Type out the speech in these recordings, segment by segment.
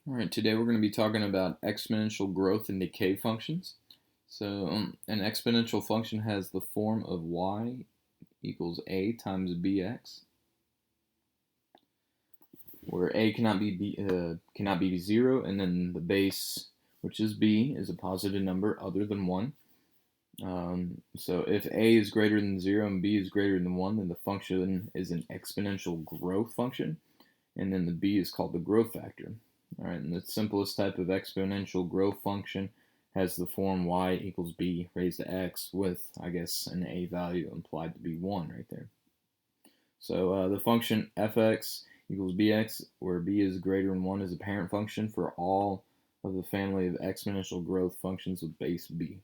All right, today we're going to be talking about exponential growth and decay functions. So an exponential function has the form of y equals a times bx, where a cannot be 0, and then the base, which is b, is a positive number other than 1. So if a is greater than 0 and b is greater than 1, then the function is an exponential growth function, and then the b is called the growth factor. All right, and the simplest type of exponential growth function has the form y equals b raised to x with, I guess, an a value implied to be 1 right there. So the function fx equals bx, where b is greater than 1, is a parent function for all of the family of exponential growth functions with base b.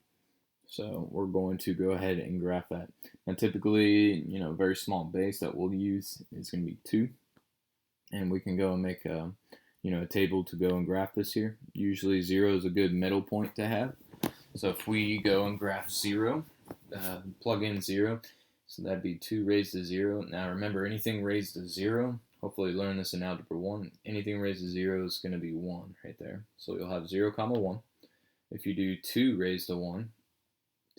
So we're going to go ahead and graph that. Now typically, a very small base that we'll use is going to be 2. And we can go and make a table to go and graph this here. Usually 0 is a good middle point to have. So if we go and graph 0, plug in 0, so that'd be 2 raised to 0. Now remember, anything raised to 0, hopefully you learned this in Algebra 1, anything raised to 0 is going to be 1 right there. So you'll have 0, 1. If you do 2 raised to 1,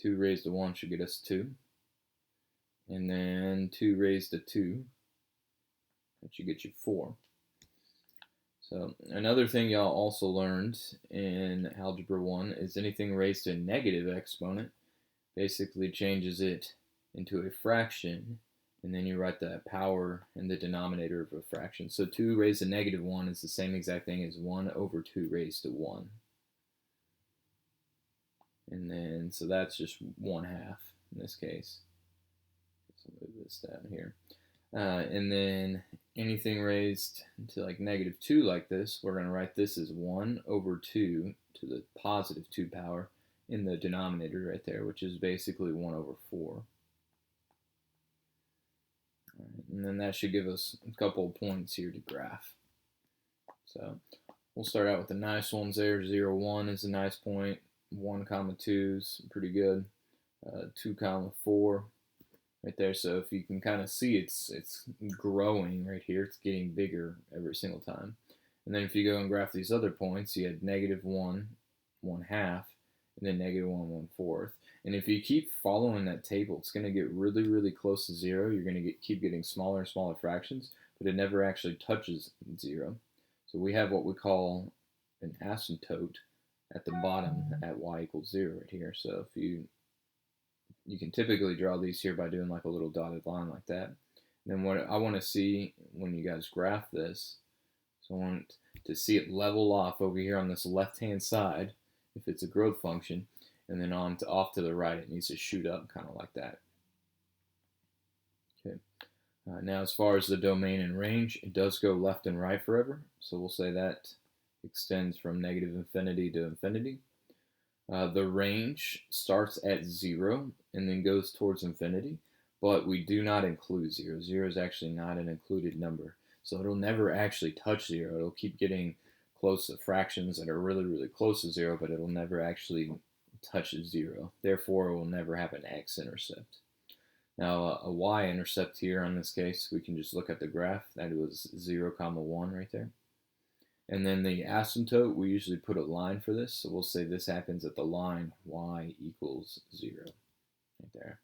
2 raised to 1 should get us 2. And then 2 raised to 2, that should get you 4. So another thing y'all also learned in Algebra 1 is anything raised to a negative exponent basically changes it into a fraction, and then you write that power in the denominator of a fraction. So 2 raised to negative 1 is the same exact thing as 1 over 2 raised to 1. And then, so that's just 1/2 in this case. So move this down here. And then anything raised to like -2 like this, we're going to write this as 1 over 2 to the positive 2 power in the denominator right there, which is basically 1 over 4. All right, and then that should give us a couple of points here to graph. So we'll start out with the nice ones there. 0, 1 is a nice point. 1, 2 is pretty good. 2, 4. Right there, so if you can kind of see it's growing right here, it's getting bigger every single time. And then if you go and graph these other points, you had -1, 1/2, and then -1, 1/4. And if you keep following that table, it's going to get really, really close to 0. You're going to keep getting smaller and smaller fractions, but it never actually touches 0. So we have what we call an asymptote at the bottom at y equals 0 right here. So if you can typically draw these here by doing like a little dotted line like that. And then what I want to see when you guys graph this, so I want to see it level off over here on this left-hand side, if it's a growth function, and then off to the right, it needs to shoot up kind of like that. Okay. Now as far as the domain and range, it does go left and right forever. So we'll say that extends from -infinity to infinity. The range starts at 0 and then goes towards infinity, but we do not include 0. 0 is actually not an included number, so it'll never actually touch 0. It'll keep getting close to fractions that are really, really close to 0, but it'll never actually touch 0. Therefore, it will never have an x-intercept. Now, a y-intercept here in this case, we can just look at the graph. That was 0, 1 right there. And then the asymptote, we usually put a line for this. So we'll say this happens at the line y equals 0 right there.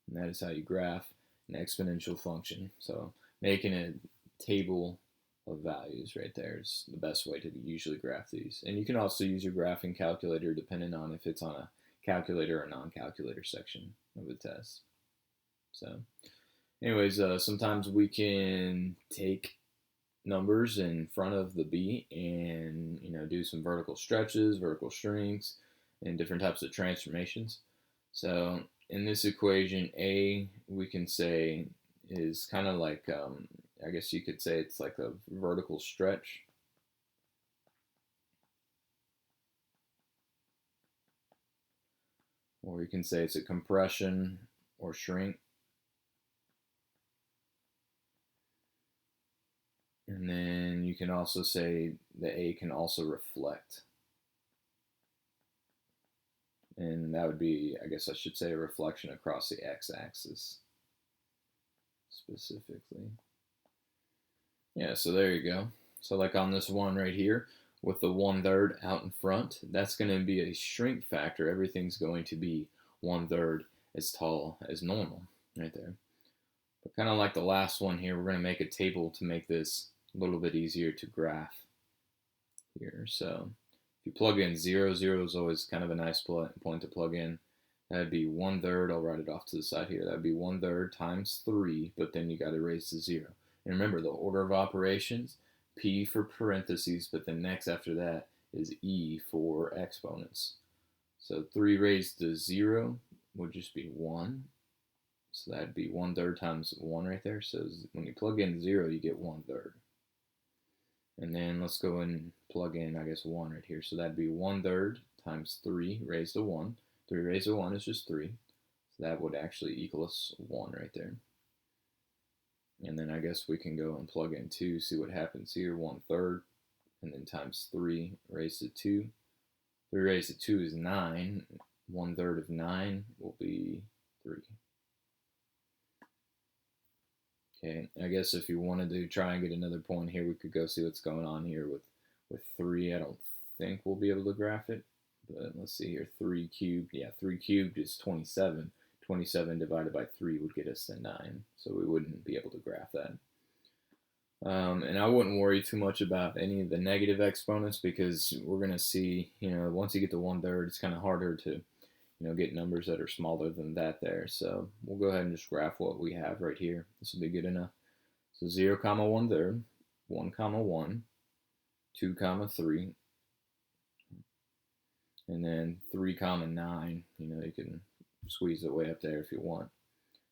And that is how you graph an exponential function. So making a table of values right there is the best way to usually graph these. And you can also use your graphing calculator depending on if it's on a calculator or non-calculator section of the test. So anyways, sometimes we can take numbers in front of the b and do some vertical stretches, vertical strings, and different types of transformations. So in this equation, a we can say is kind of like I guess you could say it's like a vertical stretch. Or you can say it's a compression or shrink. And then you can also say the A can also reflect. And that would be, I guess I should say, a reflection across the x-axis specifically. Yeah, so there you go. So like on this one right here, with the 1/3 out in front, that's going to be a shrink factor. Everything's going to be 1/3 as tall as normal right there. But kind of like the last one here, we're going to make a table to make this a little bit easier to graph here. So if you plug in 0, 0 is always kind of a nice point to plug in. That'd be 1/3. I'll write it off to the side here. That'd be 1/3 times 3, but then you got to raise to 0. And remember the order of operations, P for parentheses, but then next after that is E for exponents. So 3 raised to 0 would just be 1. So that'd be 1/3 times 1 right there. So when you plug in 0, you get 1/3. And then let's go and plug in, I guess, 1 right here. So that'd be 1/3 times 3 raised to 1. 3 raised to 1 is just 3. So that would actually equal us 1 right there. And then I guess we can go and plug in 2, see what happens here. 1/3, and then times 3 raised to 2. 3 raised to 2 is 9. 1/3 of 9 will be 3. Okay, I guess if you wanted to try and get another point here, we could go see what's going on here with 3. I don't think we'll be able to graph it, but let's see here. 3 cubed, yeah, 3 cubed is 27. 27 divided by 3 would get us to 9, so we wouldn't be able to graph that. And I wouldn't worry too much about any of the negative exponents because we're going to see, once you get to 1/3, it's kind of harder to, get numbers that are smaller than that there. So we'll go ahead and just graph what we have right here. This will be good enough. So 0, 1/3, 1, 1, 2, 3, and then 3, 9. You can squeeze it way up there if you want.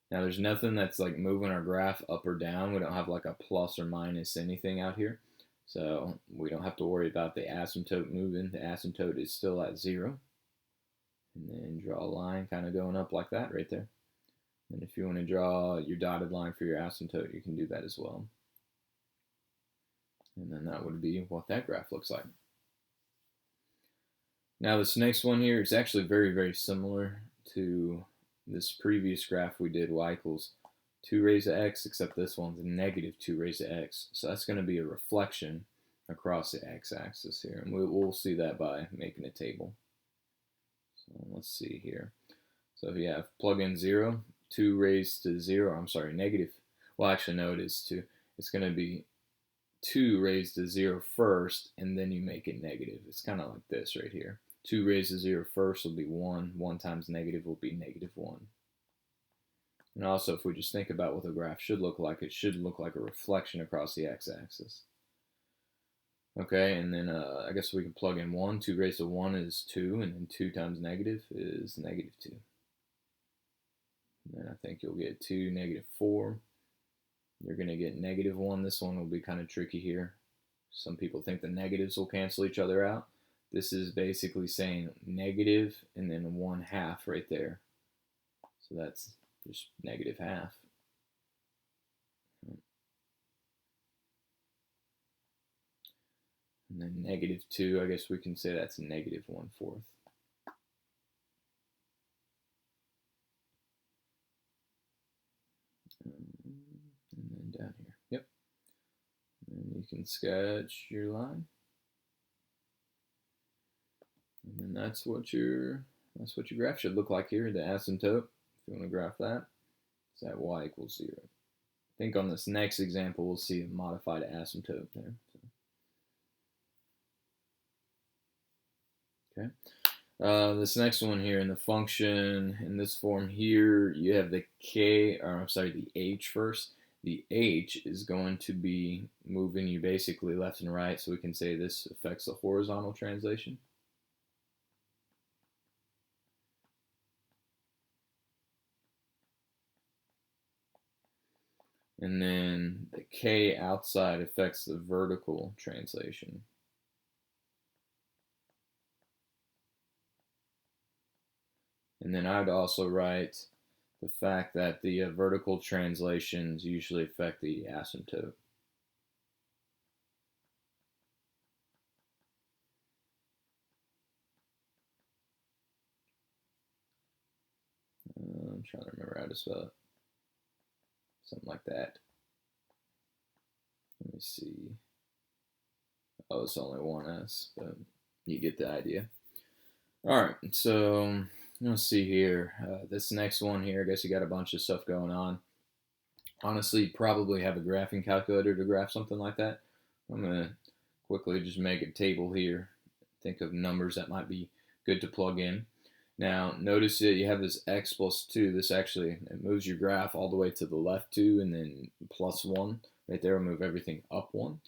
Now there's nothing that's like moving our graph up or down. We don't have like a plus or minus anything out here. So we don't have to worry about the asymptote moving. The asymptote is still at 0. And then draw a line kind of going up like that right there. And if you want to draw your dotted line for your asymptote, you can do that as well. And then that would be what that graph looks like. Now this next one here is actually very, very similar to this previous graph we did, y equals 2 raised to x, except this one's negative 2 raised to x. So that's going to be a reflection across the x-axis here. And we'll see that by making a table. So let's see here. So if you have plug in 0, 2 raised to 0, I'm sorry, negative. Well, actually, no, it is 2. It's going to be 2 raised to 0 first, and then you make it negative. It's kind of like this right here. 2 raised to 0 first will be 1. 1 times negative will be negative 1. And also, if we just think about what the graph should look like, it should look like a reflection across the x-axis. Okay, and then I guess we can plug in 1. 2 raised to 1 is 2, and then 2 times negative is negative 2. And then I think you'll get 2, negative 4. You're going to get negative 1. This one will be kind of tricky here. Some people think the negatives will cancel each other out. This is basically saying negative and then 1/2 right there. So that's just negative half. And then negative 2, I guess we can say that's negative 1/4. And then down here, yep. And you can sketch your line. And then that's what your graph should look like here. The asymptote, if you want to graph that, is at y equals 0. I think on this next example we'll see a modified asymptote there. Okay. This next one here in the function in this form here, you have the the h first. The h is going to be moving you basically left and right, so we can say this affects the horizontal translation. And then the k outside affects the vertical translation. And then I'd also write the fact that the vertical translations usually affect the asymptote. I'm trying to remember how to spell it. Something like that. Let me see. Oh, it's only one S, but you get the idea. All right, so let's see here. This next one here, I guess you got a bunch of stuff going on. Honestly, probably have a graphing calculator to graph something like that. I'm going to quickly just make a table here. Think of numbers that might be good to plug in. Now, notice that you have this x plus 2. This actually it moves your graph all the way to the left 2 and then plus 1. Right there will move everything up 1.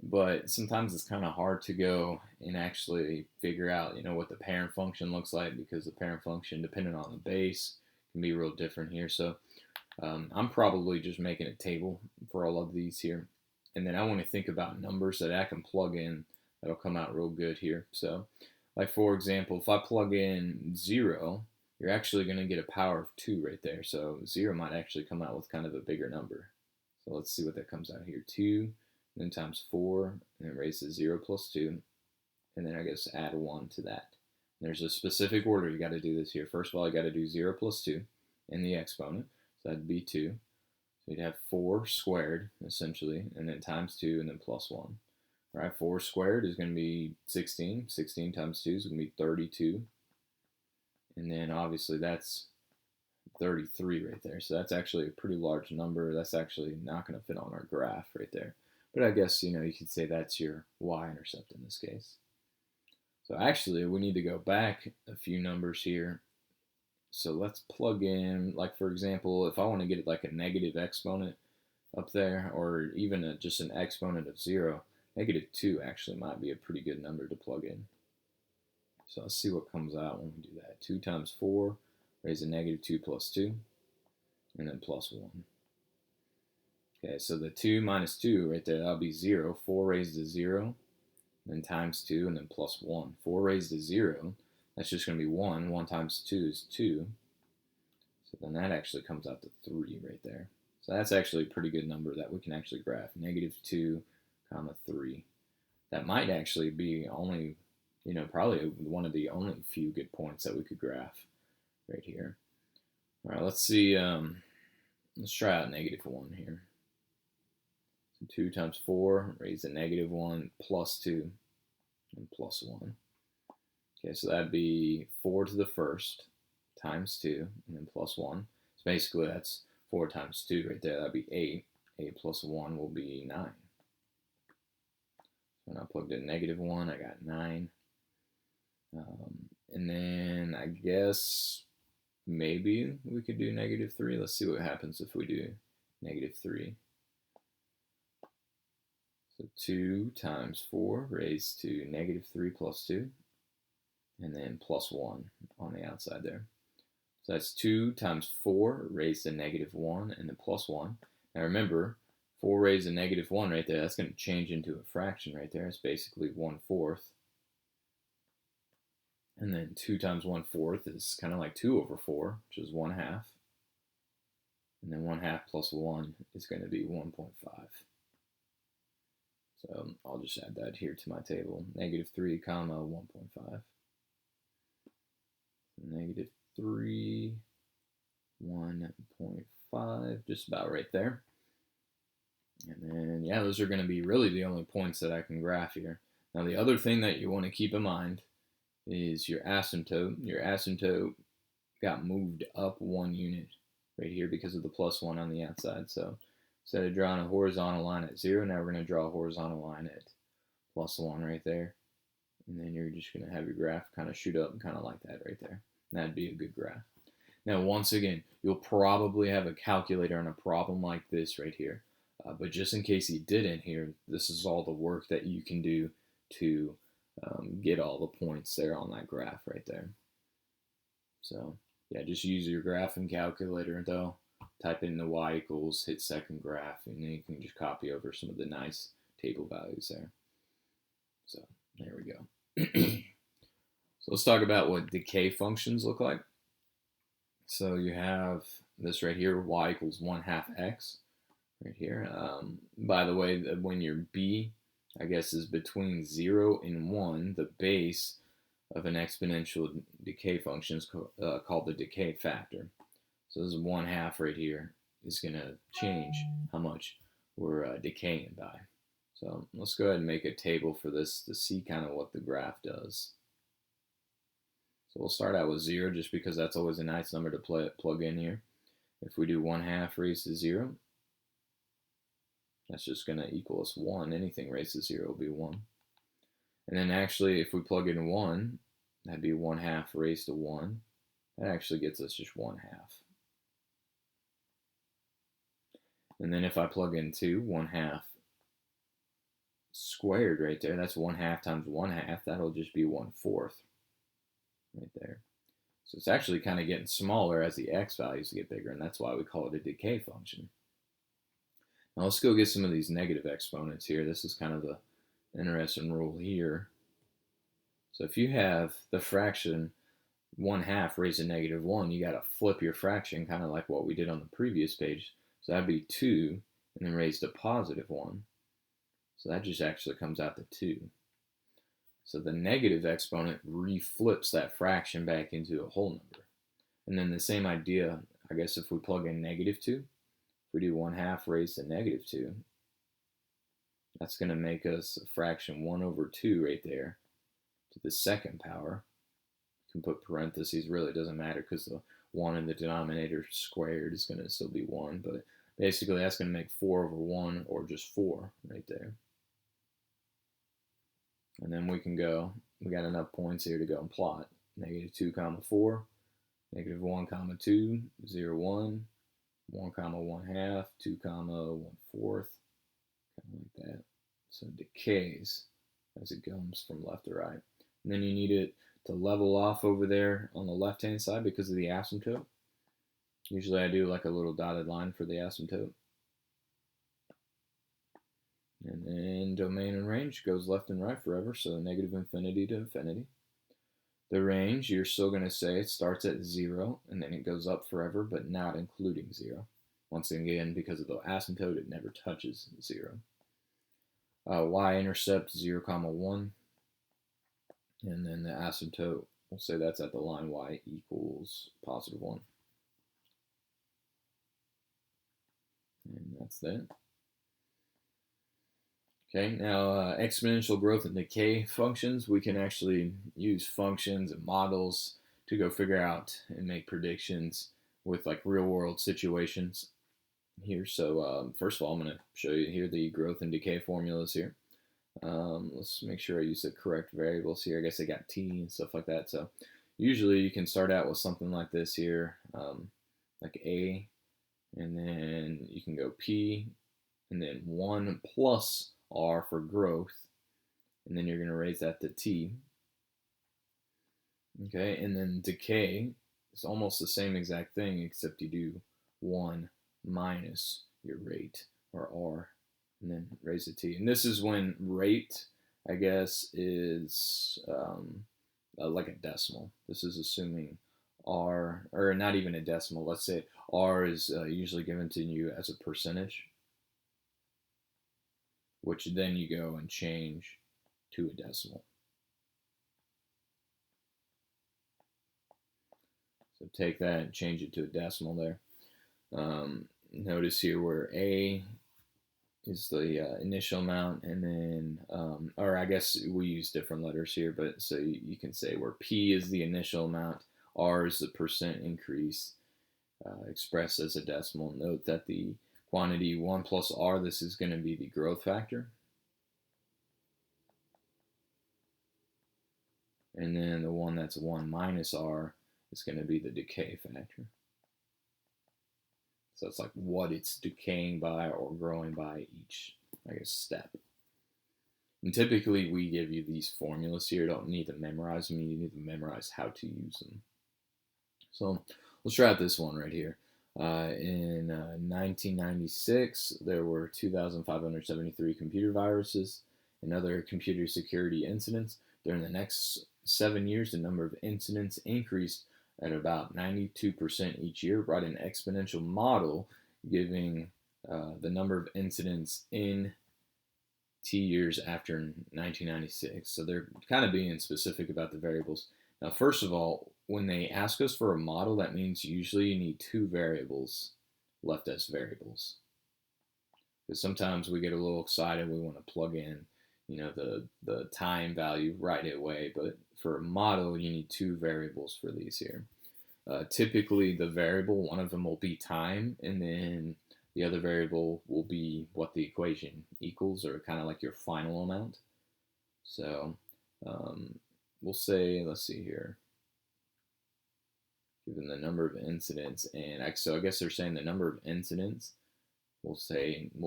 But sometimes it's kind of hard to go and actually figure out, what the parent function looks like, because the parent function, depending on the base, can be real different here. So I'm probably just making a table for all of these here. And then I want to think about numbers that I can plug in that'll come out real good here. So, like for example, if I plug in 0, you're actually going to get a power of 2 right there. So 0 might actually come out with kind of a bigger number. So let's see what that comes out here. 2, then times 4, and then raise to 0 plus 2. And then I guess add 1 to that. There's a specific order you got to do this here. First of all, you got to do 0 plus 2 in the exponent. So that'd be 2. So you'd have 4 squared, essentially, and then times 2, and then plus 1. All right, 4 squared is going to be 16. 16 times 2 is going to be 32. And then obviously that's 33 right there. So that's actually a pretty large number. That's actually not going to fit on our graph right there. But I guess, you could say that's your y-intercept in this case. So actually, we need to go back a few numbers here. So let's plug in, like for example, if I want to get like a negative exponent up there, or even just an exponent of 0, -2 actually might be a pretty good number to plug in. So let's see what comes out when we do that. 2 times 4, raise to -2 plus 2, and then plus 1. Okay, so the 2 minus 2 right there, that'll be 0. 4 raised to 0, then times 2, and then plus 1. 4 raised to 0, that's just going to be 1. 1 times 2 is 2. So then that actually comes out to 3 right there. So that's actually a pretty good number that we can actually graph. -2, comma 3. That might actually be only, probably one of the only few good points that we could graph right here. All right, let's see. Let's try out -1 here. 2 times 4, raise to -1, plus 2, and plus 1. Okay, so that'd be 4 to the first times 2, and then plus 1. So basically that's 4 times 2 right there. That'd be 8. 8 plus 1 will be 9. So when I plugged in -1, I got 9. And then I guess maybe we could do -3. Let's see what happens if we do -3. So 2 times 4 raised to -3 plus 2, and then plus 1 on the outside there. So that's 2 times 4 raised to -1, and then plus 1. Now remember, 4 raised to -1 right there, that's going to change into a fraction right there. It's basically 1/4. And then 2 times 1/4 is kind of like 2 over 4, which is 1/2. And then 1/2 plus 1 is going to be 1.5. So I'll just add that here to my table. -3, comma 1.5. -3, 1.5, just about right there. And then, yeah, those are going to be really the only points that I can graph here. Now, the other thing that you want to keep in mind is your asymptote. Your asymptote got moved up 1 unit right here because of the plus 1 on the outside. So instead of drawing a horizontal line at 0, now we're going to draw a horizontal line at plus 1 right there. And then you're just going to have your graph kind of shoot up kind of like that right there. And that'd be a good graph. Now, once again, you'll probably have a calculator on a problem like this right here. But just in case you didn't here, this is all the work that you can do to get all the points there on that graph right there. So, yeah, just use your graphing calculator though. Type in the y equals, hit second graph, and then you can just copy over some of the nice table values there. So, there we go. So let's talk about what decay functions look like. So you have this right here, y equals 1/2 x, right here. By the way, when your b, I guess, is between 0 and 1, the base of an exponential decay function is called the decay factor. So this is 1/2 right here is going to change how much we're decaying by. So let's go ahead and make a table for this to see kind of what the graph does. So we'll start out with 0 just because that's always a nice number to plug in here. If we do 1/2 raised to 0, that's just going to equal us 1. Anything raised to 0 will be 1. And then actually, if we plug in 1, that'd be 1/2 raised to 1. That actually gets us just 1/2. And then if I plug in 2, 1/2 squared right there, that's 1/2 times 1/2. That'll just be 1/4 right there. So it's actually kind of getting smaller as the x values get bigger, and that's why we call it a decay function. Now let's go get some of these negative exponents here. This is kind of the interesting rule here. So if you have the fraction 1/2 raised to -1, you got to flip your fraction, kind of like what we did on the previous page. So that'd be 2, and then raised to +1. So that just actually comes out to 2. So the negative exponent reflips that fraction back into a whole number. And then the same idea, I guess if we plug in -2, if we do 1/2 raised to -2, that's going to make us a fraction 1/2 right there to the second power. You can put parentheses, really doesn't matter because the 1 in the denominator squared is going to still be 1. But basically that's going to make 4/1 or just 4 right there. And then we can go, we got enough points here to go and plot. -2, 4, -1, 2, 0, 1, 1, 1/2, 2, 1/4, kind of like that. So it decays as it goes from left to right. And then you need it to level off over there on the left-hand side because of the asymptote. Usually I do like a little dotted line for the asymptote. And then domain and range goes left and right forever, so -infinity to infinity. The range, you're still going to say it starts at 0, and then it goes up forever, but not including 0. Once again, because of the asymptote, it never touches 0. Y-intercept 0, 1. And then the asymptote, we'll say that's at the line y equals +1. And that's that. Okay, now exponential growth and decay functions, we can actually use functions and models to go figure out and make predictions with like real world situations here. So first of all, I'm going to show you here the growth and decay formulas here. Let's make sure I use the correct variables here. I guess I got t and stuff like that. So usually you can start out with something like this here, like a, and then you can go p, and then 1 plus r for growth, and then you're going to raise that to t. Okay, and then decay is almost the same exact thing, except you do 1 minus your rate, or r, and then raise to t. And this is when rate, I guess, is like a decimal. This is assuming r, or not even a decimal. Let's say r is usually given to you as a percentage, which then you go and change to a decimal. So take that and change it to a decimal there. Notice here where a is the initial amount, and then, or I guess we use different letters here, but so you can say where p is the initial amount, r is the percent increase expressed as a decimal. Note that the quantity 1 plus r, this is going to be the growth factor. And then the one that's 1 minus r is going to be the decay factor. So it's like what it's decaying by or growing by each, I guess, step. And typically we give you these formulas here. You don't need to memorize them. You need to memorize how to use them. So let's try out this one right here. In 1996, there were 2,573 computer viruses and other computer security incidents. During the next 7 years, the number of incidents increased at about 92% each year. Write an exponential model giving the number of incidents in T years after 1996. So they're kind of being specific about the variables. Now, first of all, when they ask us for a model, that means usually you need 2 variables left as variables. Because sometimes we get a little excited, we want to plug in, the time value right away. But for a model, you need two variables for these here. Typically, the variable, one of them will be time, and then the other variable will be what the equation equals, or kind of like your final amount. So we'll say, let's see here, given the number of incidents, and so I guess they're saying the number of incidents, we'll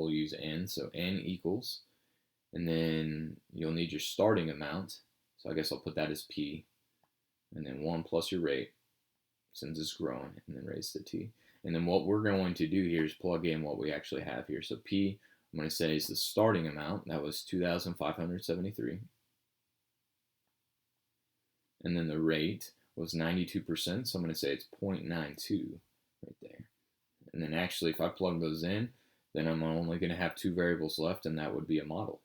use n, so n equals, and then you'll need your starting amount, so I guess I'll put that as p, and then 1 plus your rate, since it's growing, and then raised to t. And then what we're going to do here is plug in what we actually have here. So p, I'm going to say, is the starting amount. That was 2,573. And then the rate was 92%, so I'm going to say it's 0.92 right there. And then actually, if I plug those in, then I'm only going to have two variables left, and that would be a model.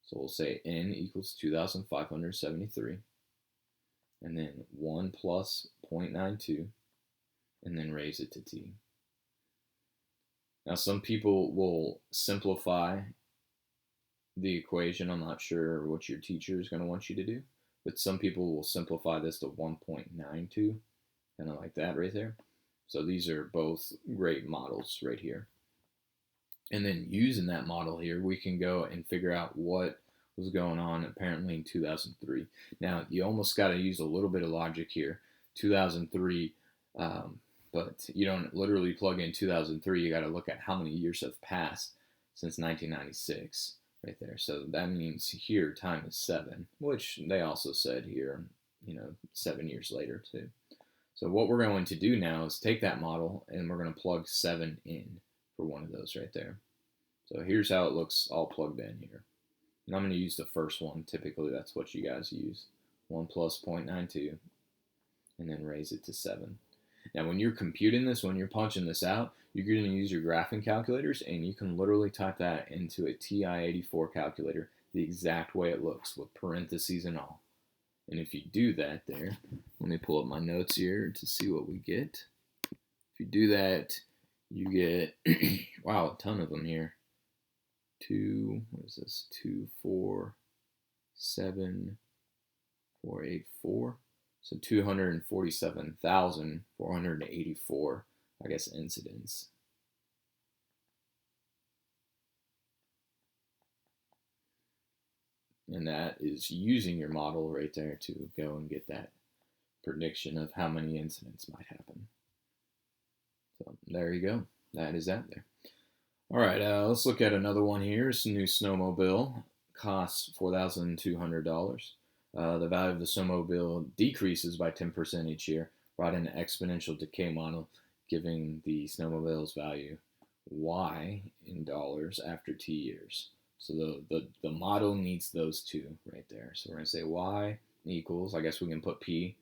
So we'll say n equals 2,573, and then 1 plus 0.92, and then raise it to t. Now, some people will simplify the equation. I'm not sure what your teacher is going to want you to do, but some people will simplify this to 1.92, kind of like that right there. So these are both great models right here. And then using that model here, we can go and figure out what was going on apparently in 2003. Now, you almost got to use a little bit of logic here. 2003, but you don't literally plug in 2003. You got to look at how many years have passed since 1996 right there. So that means here time is 7, which they also said here, 7 years later too. So what we're going to do now is take that model and we're going to plug 7 in for one of those right there. So here's how it looks all plugged in here. And I'm going to use the first one. Typically that's what you guys use. 1 plus 0.92, and then raise it to 7. Now when you're computing this, when you're punching this out, you're going to use your graphing calculators, and you can literally type that into a TI-84 calculator the exact way it looks, with parentheses and all. And if you do that there, let me pull up my notes here to see what we get. If you do that, you get, wow, a ton of them here. 2, 4, 7, 4, 8, 4. So 247,484, I guess, incidents. And that is using your model right there to go and get that prediction of how many incidents might happen. So there you go. That is that there. All right, let's look at another one here. It's a new snowmobile. Costs $4,200. The value of the snowmobile decreases by 10% each year. Brought in an exponential decay model, giving the snowmobile's value y in dollars after t years. So the model needs those two right there. So we're going to say y equals, I guess we can put p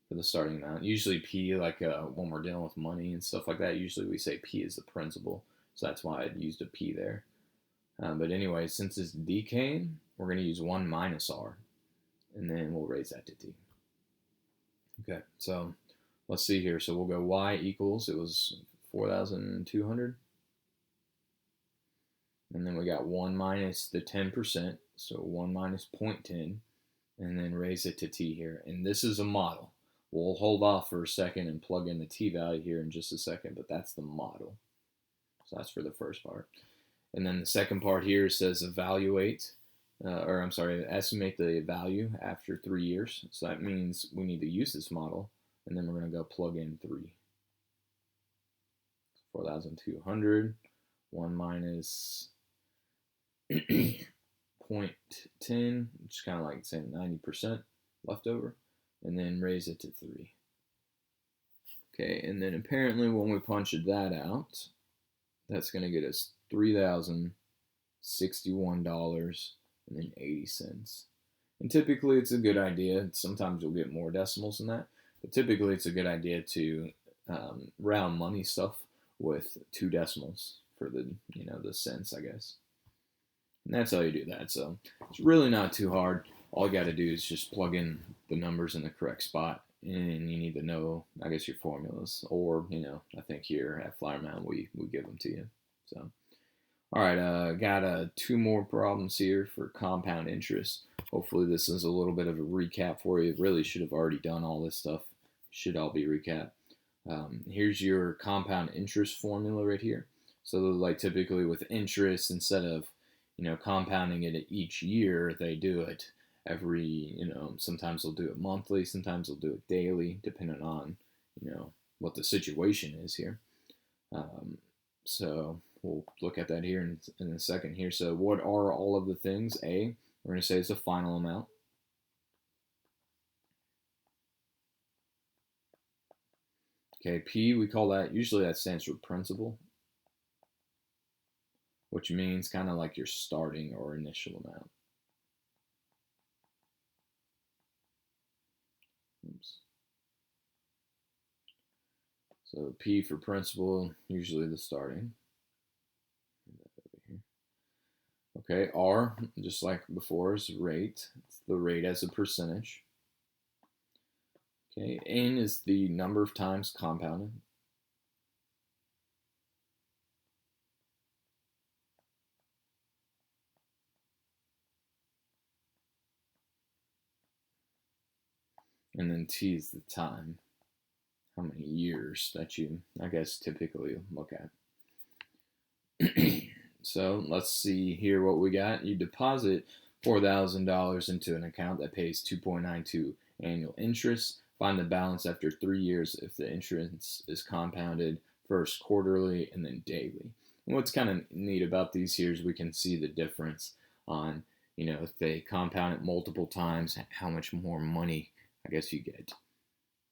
for the starting amount. Usually p, like when we're dealing with money and stuff like that, usually we say p is the principal. So that's why I used a p there. But anyway, since it's decaying, we're going to use 1 minus r. And then we'll raise that to t. Okay, so let's see here. So we'll go y equals, it was 4,200. And then we got 1 minus the 10%, so 1 minus 0.10, and then raise it to t here. And this is a model. We'll hold off for a second and plug in the t value here in just a second, but that's the model. So that's for the first part. And then the second part here says estimate the value after 3 years. So that means we need to use this model, and then we're going to go plug in 3. 4,200, 1 minus 0.10, which is kind of like saying 90% left over, and then raise it to 3. Okay, and then apparently when we punch that out, that's going to get us $3,061.80. And typically it's a good idea. Sometimes you'll get more decimals than that, but typically it's a good idea to round money stuff with 2 decimals for the the cents, I guess. And that's how you do that. So it's really not too hard. All you got to do is just plug in the numbers in the correct spot, and you need to know, I guess, your formulas. Or I think here at Flower Mound we give them to you. So All right, got two more problems here for compound interest. Hopefully this is a little bit of a recap for you. Really should have already done all this stuff. Should all be recap. Here's your compound interest formula right here. So like typically with interest, instead of compounding it each year, they do it every sometimes they'll do it monthly, sometimes they'll do it daily, depending on what the situation is here. Um, so we'll look at that here in a second here. So what are all of the things? A, we're going to say it's a final amount. Okay, P, we call that, usually that stands for principal, which means kind of like your starting or initial amount. Oops. So P for principal, usually the starting. Okay, R, just like before, is rate. It's the rate as a percentage. Okay, N is the number of times compounded. And then T is the time. How many years that you, I guess, typically look at. So let's see here what we got. You deposit $4,000 into an account that pays 2.92 annual interest. Find the balance after 3 years if the interest is compounded first quarterly and then daily. And what's kind of neat about these here is we can see the difference on, if they compound it multiple times, how much more money I guess you get.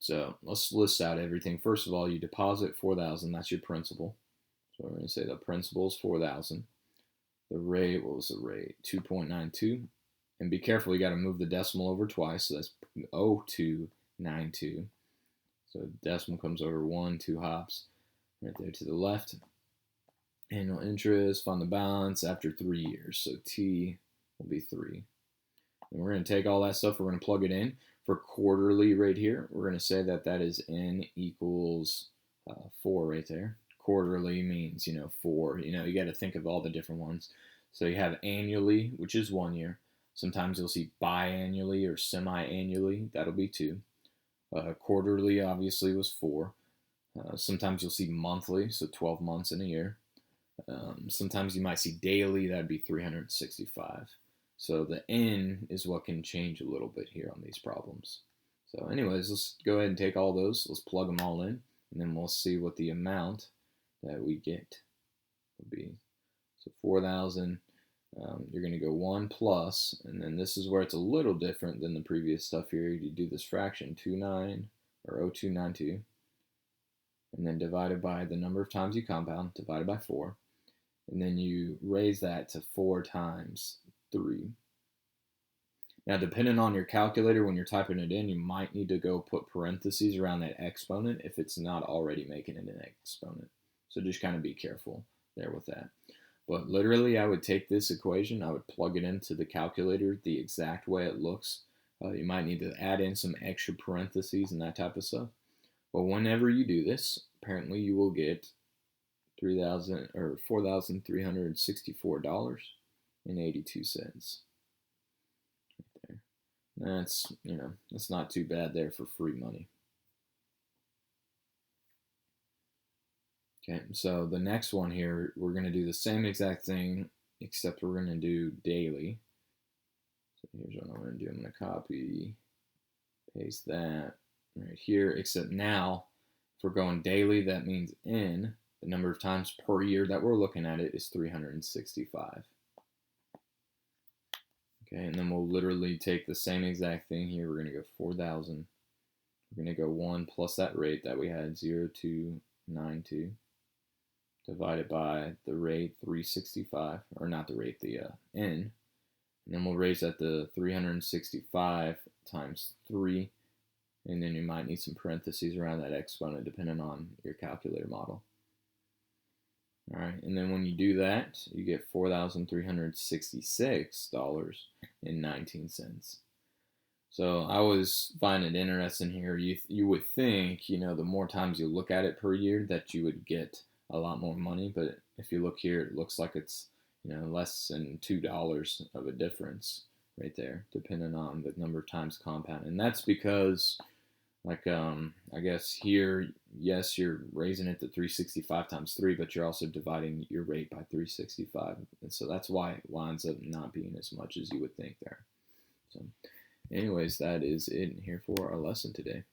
So let's list out everything. First of all, you deposit 4,000. That's your principal. So we're going to say the principal is 4,000. The rate, what was the rate? 2.92. And be careful, you got to move the decimal over twice. So that's 0.292. So decimal comes over 2 hops right there to the left. Annual interest, find the balance after 3 years. So T will be 3. And we're going to take all that stuff, we're going to plug it in. For quarterly right here, we're going to say that that is N equals 4 right there. Quarterly means, 4. You got to think of all the different ones. So you have annually, which is 1 year. Sometimes you'll see biannually or semi-annually. That'll be 2. Quarterly, obviously, was 4. Sometimes you'll see monthly, so 12 months in a year. Sometimes you might see daily, that'd be 365. So the N is what can change a little bit here on these problems. So anyways, let's go ahead and take all those. Let's plug them all in, and then we'll see what the amount that we get will be. So 4,000, you're going to go 1 plus, and then this is where it's a little different than the previous stuff here. You do this fraction, 29, or 0.292, and then divided by the number of times you compound, divided by 4. And then you raise that to 4 times 3. Now, depending on your calculator, when you're typing it in, you might need to go put parentheses around that exponent if it's not already making it an exponent. So just kind of be careful there with that. But literally, I would take this equation, I would plug it into the calculator the exact way it looks. You might need to add in some extra parentheses and that type of stuff. But whenever you do this, apparently you will get $4,364.82. Right there. That's that's not too bad there for free money. Okay, so the next one here, we're going to do the same exact thing, except we're going to do daily. So here's what I'm going to do. I'm going to copy, paste that right here, except now, if we're going daily, that means N, the number of times per year that we're looking at it, is 365. Okay, and then we'll literally take the same exact thing here. We're going to go 4,000. We're going to go 1 plus that rate that we had, 0.292, divided by the rate, 365, or not the rate, the N. And then we'll raise that to 365 times 3. And then you might need some parentheses around that exponent depending on your calculator model. All right, and then when you do that, you get $4,366.19. So I always find it interesting here. You would think, the more times you look at it per year that you would get a lot more money, but if you look here, it looks like it's less than $2 of a difference right there, depending on the number of times compound. And that's because, like, I guess here, yes, you're raising it to 365 times 3, but you're also dividing your rate by 365. And so that's why it winds up not being as much as you would think there. So anyways, that is it here for our lesson today.